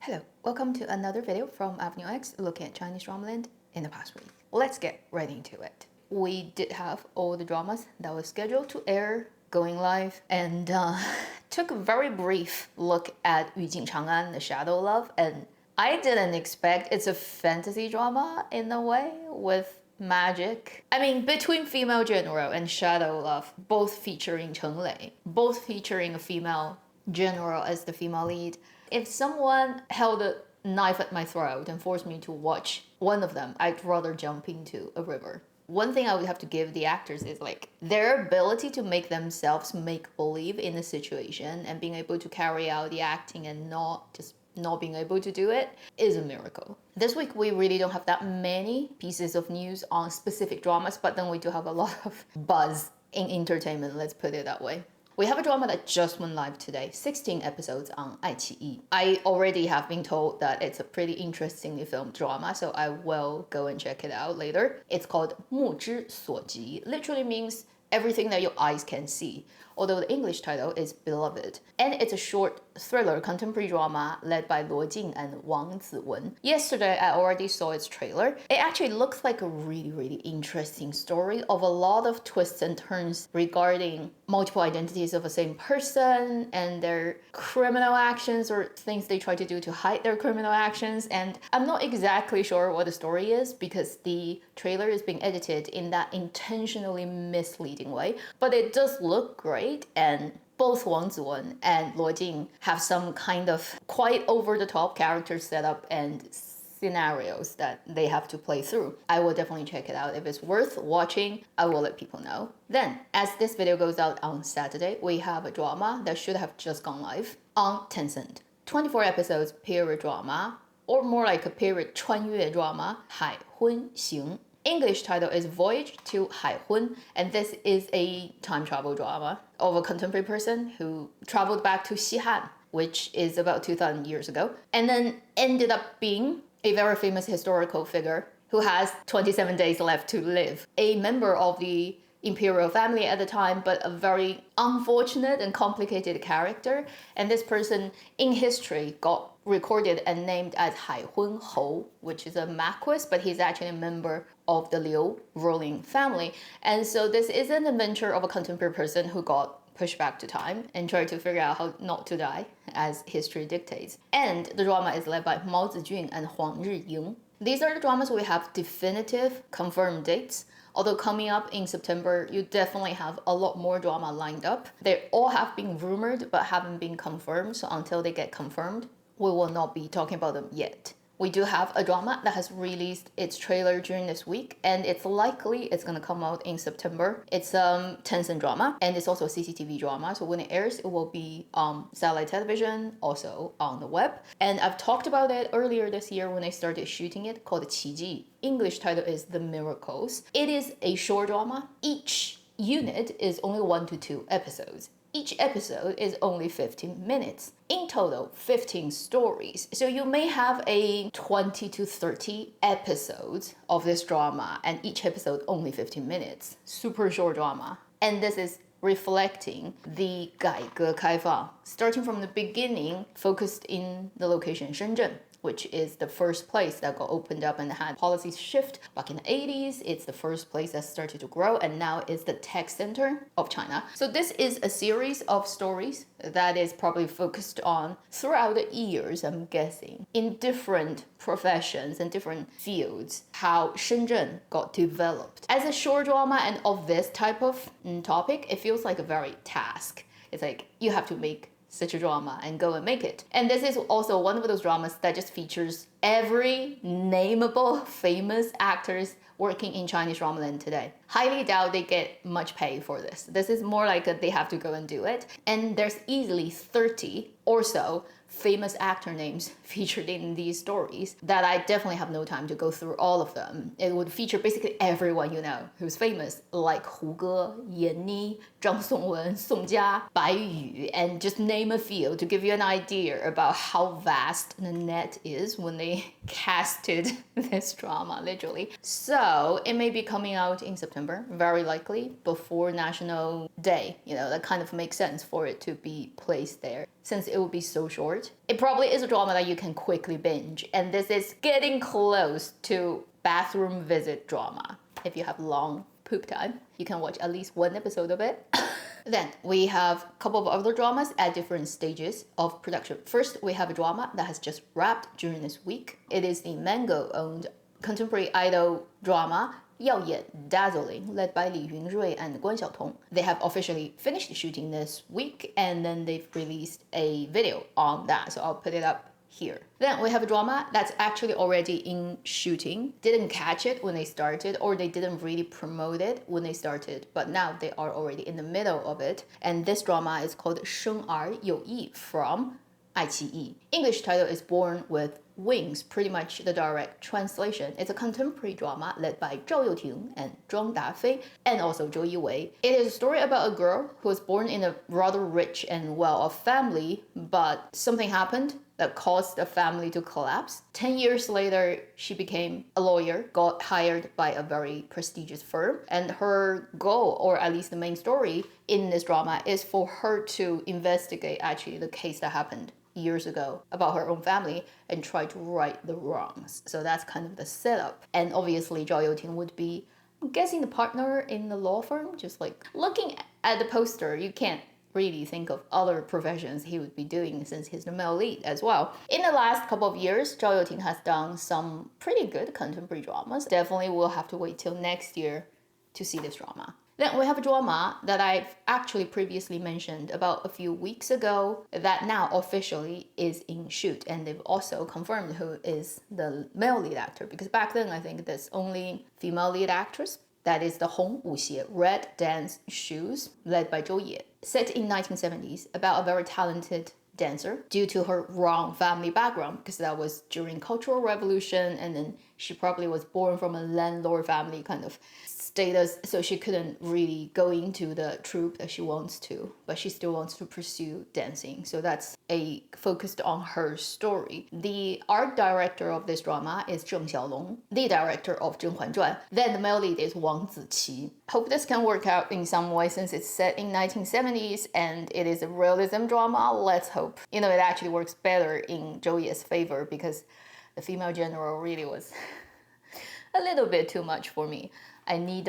Hello, welcome to another video from Avenue X looking at Chinese dramaland in the past week. Let's get right into it. We did have all the dramas that were scheduled to air going live and took a very brief look at Yu Jing Chang'an, The Shadow Love, and I didn't expect it's a fantasy drama in a way with magic. I mean, between Female General and Shadow Love, both featuring Cheng Lei, both featuring a female general as the female lead. If someone held a knife at my throat and forced me to watch one of them, I'd rather jump into a river. One thing I would have to give the actors is like their ability to make themselves make believe in the situation and being able to carry out the acting and not being able to do it is a miracle. This week we really don't have that many pieces of news on specific dramas, but then we do have a lot of buzz in entertainment, let's put it that way. We have a drama that just went live today, 16 episodes on iQIYI. I already have been told that it's a pretty interestingly filmed drama, so I will go and check it out later. It's called 目之所及, literally means everything that your eyes can see, although the English title is Beloved. And it's a short thriller contemporary drama led by Luo Jing and Wang. Yesterday, I already saw its trailer. It actually looks like a really interesting story of a lot of twists and turns regarding multiple identities of the same person and their criminal actions or things they try to do to hide their criminal actions. And I'm not exactly sure what the story is because the trailer is being edited in that intentionally misleading way, but it does look great, and both Wang and Luo Jing have some kind of quite over-the-top character setup and scenarios that they have to play through. I will definitely check it out. If it's worth watching, I will let people know. Then, as this video goes out on Saturday, we have a drama that should have just gone live on Tencent. 24 episodes period drama, or more like a period 穿越 drama, Haihun Xing. English title is Voyage to Haihun, and this is a time travel drama of a contemporary person who traveled back to Xihan, which is about 2,000 years ago, and then ended up being a very famous historical figure who has 27 days left to live. A member of the imperial family at the time, but a very unfortunate and complicated character. And this person in history got recorded and named as Haihun Hou, which is a marquis, but he's actually a member of the Liu ruling family. And so this is an adventure of a contemporary person who got pushed back to time and tried to figure out how not to die, as history dictates. And the drama is led by Mao Zijun and Huang Riying. These are the dramas we have definitive confirmed dates. Although coming up in September, you definitely have a lot more drama lined up. They all have been rumored but haven't been confirmed, so until they get confirmed, we will not be talking about them yet. We do have a drama that has released its trailer during this week, and it's likely it's gonna come out in September. It's a Tencent drama, and it's also a CCTV drama, so when it airs, it will be on satellite television, also on the web. And I've talked about it earlier this year when I started shooting it, called 奇迹. English title is The Miracles. It is a short drama. Each unit is only 1 to 2 episodes. Each episode is only 15 minutes. In total, 15 stories. So you may have a 20 to 30 episodes of this drama, and each episode only 15 minutes. Super short drama. And this is reflecting the 改革开放, starting from the beginning, focused in the location Shenzhen, which is the first place that got opened up and had policies shift back in the 80s. It's the first place that started to grow, and now it's the tech center of China. So this is a series of stories that is probably focused on throughout the years, I'm guessing, in different professions and different fields, how Shenzhen got developed. As a short drama and of this type of topic, it feels like a very task. It's like you have to make such a drama and go and make it. And this is also one of those dramas that just features every nameable famous actors working in Chinese dramaland today. Highly doubt they get much pay for this. This is more like they have to go and do it. And there's easily 30 or so famous actor names featured in these stories that I definitely have no time to go through all of them. It would feature basically everyone you know who's famous, like Hu Ge, Yan Ni, Zhang Songwen, Song Jia, Bai Yu, and just name a few to give you an idea about how vast the net is when they casted this drama, literally. So it may be coming out in September, very likely before National Day. You know, that kind of makes sense for it to be placed there, since it will be so short. short. It probably is a drama that you can quickly binge, and this is getting close to bathroom visit drama. If you have long poop time, you can watch at least one episode of it. Then we have a couple of other dramas at different stages of production. First, we have a drama that has just wrapped during this week. It is the Mango-owned contemporary idol drama 耀眼 Dazzling, led by Li Yunrui and Guan Xiaotong. They have officially finished shooting this week, and then they've released a video on that, so I'll put it up here. Then we have a drama that's actually already in shooting. Didn't catch it when they started, or they didn't really promote it when they started, but now they are already in the middle of it. And this drama is called 生而有意 from 爱奇艺. English title is Born with Wings, pretty much the direct translation. It's a contemporary drama led by Zhou Youting and Zhang Dafei, and also Zhou Yiwei. It is a story about a girl who was born in a rather rich and well-off family, but something happened that caused the family to collapse. 10 years later, she became a lawyer, got hired by a very prestigious firm, and her goal, or at least the main story in this drama, is for her to investigate actually the case that happened years ago about her own family and try to right the wrongs. So that's kind of the setup. And obviously Zhao Youting would be, I'm guessing, the partner in the law firm. Just like looking at the poster, you can't really think of other professions he would be doing since he's the male lead as well. In the last couple of years, Zhao Youting has done some pretty good contemporary dramas. Definitely we'll have to wait till next year to see this drama. Then we have a drama that I've actually previously mentioned about a few weeks ago that now officially is in shoot, and they've also confirmed who is the male lead actor, because back then I think there's only female lead actress. That is the Hong Wuxie, Red Dance Shoes, led by Zhou Ye. Set in 1970s, about a very talented dancer due to her wrong family background, because that was during Cultural Revolution, and then she probably was born from a landlord family kind of status, so she couldn't really go into the troupe that she wants to, but she still wants to pursue dancing. So that's focused on her story. The art director of this drama is Zheng Xiaolong, the director of《甄嬛传》. Then the male lead is Wang Ziqi. Hope this can work out in some way since it's set in 1970s and it is a realism drama. Let's hope. You know, it actually works better in Zhou Ye's favor because the female general really was a little bit too much for me. I need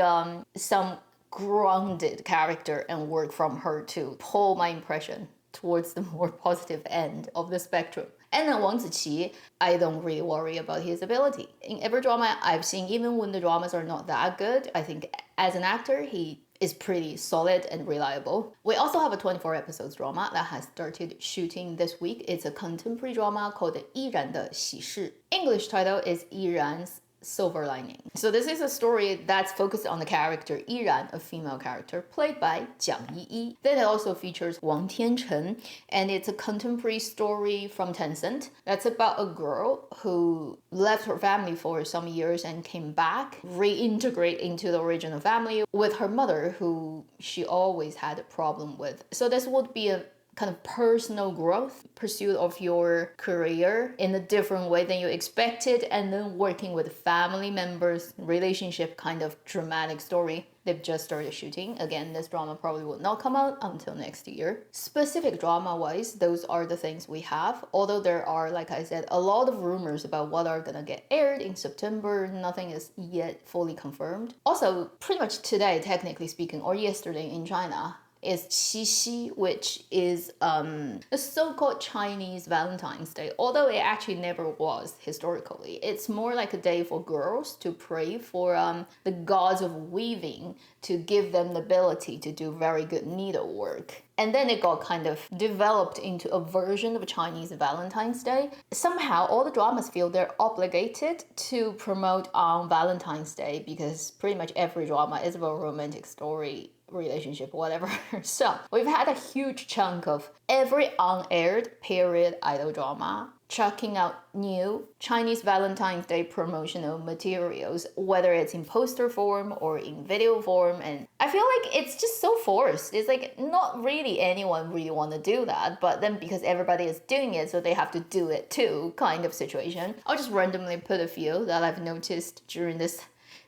some grounded character and work from her to pull my impression towards the more positive end of the spectrum. And then Wang Ziqi, I don't really worry about his ability. In every drama I've seen, even when the dramas are not that good, I think as an actor, he is pretty solid and reliable. We also have a 24 episodes drama that has started shooting this week. It's a contemporary drama called Yiran 的喜事. English title is Yiran's Silver Lining. So this is a story that's focused on the character Yiran, a female character played by Jiang Yiyi. Then it also features Wang Tianchen, and it's a contemporary story from Tencent that's about a girl who left her family for some years and came back, reintegrate into the original family with her mother, who she always had a problem with. So this would be a kind of personal growth, pursuit of your career in a different way than you expected, and then working with family members, relationship kind of dramatic story. They've just started shooting. Again, this drama probably will not come out until next year. Specific drama-wise, those are the things we have. Although there are, like I said, a lot of rumors about what are gonna get aired in September. Nothing is yet fully confirmed. Also, pretty much today, technically speaking, or yesterday in China, is Qixi, which is the so-called Chinese Valentine's Day, although it actually never was historically. It's more like a day for girls to pray for the gods of weaving to give them the ability to do very good needlework. And then it got kind of developed into a version of Chinese Valentine's Day. Somehow all the dramas feel they're obligated to promote on Valentine's Day because pretty much every drama is about a romantic story, relationship, whatever. So we've had a huge chunk of every unaired period idol drama chucking out new Chinese Valentine's Day promotional materials, whether it's in poster form or in video form. And I feel like it's just so forced. It's like not really anyone really want to do that, but then because everybody is doing it, so they have to do it too kind of situation. I'll just randomly put a few that I've noticed during this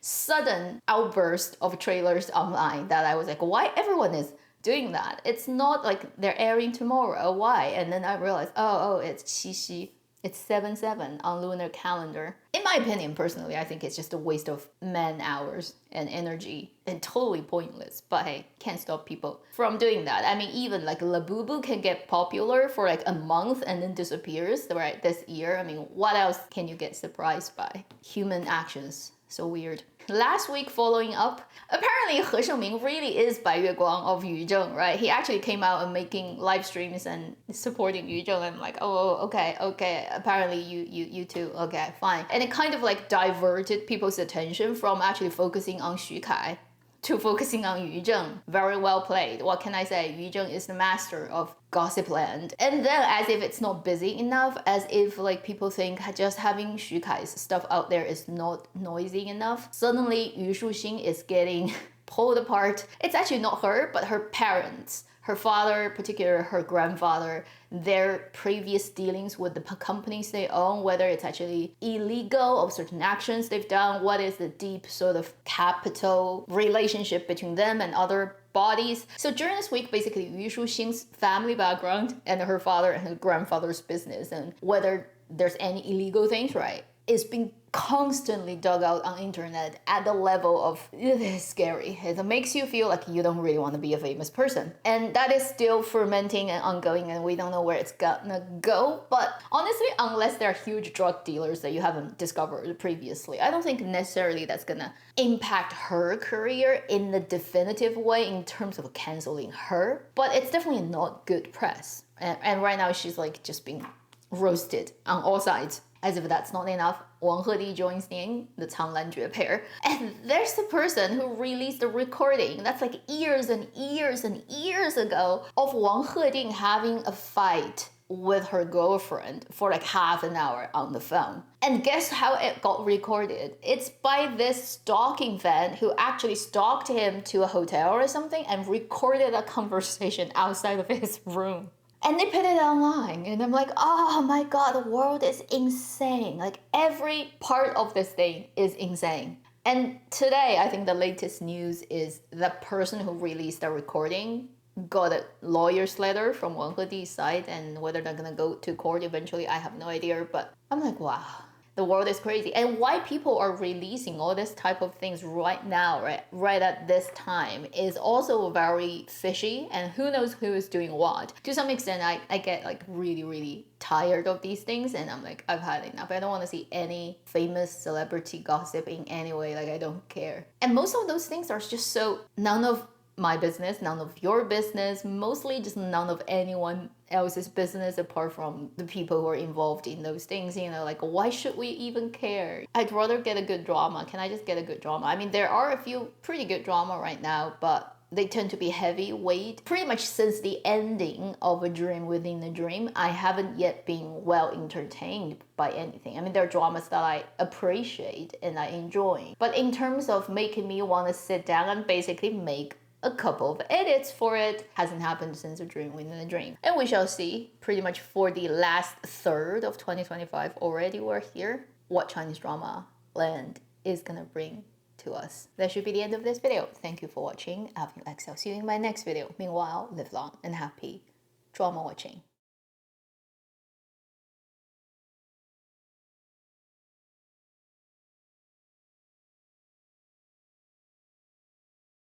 sudden outburst of trailers online that I was like, why everyone is doing that. It's not like they're airing tomorrow. Why? And then I realized, oh, it's Qixi. It's 7/7 on lunar calendar. In my opinion, personally, I think it's just a waste of man hours and energy and totally pointless. But hey, can't stop people from doing that. I mean, even like Labubu can get popular for like a month and then disappears, right? This year, I mean, what else can you get surprised by? Human actions. So weird. Last week, following up, apparently He Shengming really is Bai Yue Guang of Yu Zheng, right? He actually came out and making live streams and supporting Yu Zheng. I'm like, oh, okay. Apparently you too. Okay, fine. And it kind of like diverted people's attention from actually focusing on Xu Kai to focusing on Yu Zheng. Very well played. What can I say? Yu Zheng is the master of gossip land. And then as if it's not busy enough, as if like people think just having Xu Kai's stuff out there is not noisy enough, suddenly Yu Shuxing is getting pulled apart. It's actually not her, but her parents. Her father, particularly her grandfather, their previous dealings with the companies they own, whether it's actually illegal of certain actions they've done, what is the deep sort of capital relationship between them and other bodies. So during this week, basically Yu Shuxing's family background and her father and her grandfather's business and whether there's any illegal things, right, is being constantly dug out on internet at the level of it is scary. It makes you feel like you don't really want to be a famous person. And that is still fermenting and ongoing and we don't know where it's gonna go. But honestly, unless they're huge drug dealers that you haven't discovered previously, I don't think necessarily that's gonna impact her career in the definitive way in terms of canceling her. But it's definitely not good press. And right now she's like just being roasted on all sides. As if that's not enough, Wang Hedi joins in, the Changlan Jue pair. And there's the person who released the recording that's like years and years and years ago of Wang Hedi having a fight with her girlfriend for like half an hour on the phone. And guess how it got recorded? It's by this stalking fan who actually stalked him to a hotel or something and recorded a conversation outside of his room. And they put it online, and I'm like, oh my god, the world is insane. Like, every part of this thing is insane. And today, I think the latest news is the person who released the recording got a lawyer's letter from Wang Hedi's side, and whether they're gonna go to court eventually, I have no idea. But I'm like, wow. The world is crazy. And why people are releasing all this type of things right now, right at this time, is also very fishy. And who knows who is doing what. To some extent, I get like really, really tired of these things. And I'm like, I've had enough. I don't want to see any famous celebrity gossip in any way. Like, I don't care. And most of those things are just so none of my business, none of your business, mostly just none of anyone else's business apart from the people who are involved in those things, you know, like why should we even care? I'd rather get a good drama. Can I just get a good drama? I mean, there are a few pretty good drama right now, but they tend to be heavyweight. Pretty much since the ending of A Dream Within a Dream, I haven't yet been well entertained by anything. I mean, there are dramas that I appreciate and I enjoy. But in terms of making me want to sit down and basically make a couple of edits for it, hasn't happened since A Dream Within a Dream. And we shall see, pretty much for the last third of 2025 already we're here, what Chinese drama land is gonna bring to us. That should be the end of this video. Thank you for watching. Avenue X. I'll see you in my next video. Meanwhile, live long and happy drama watching.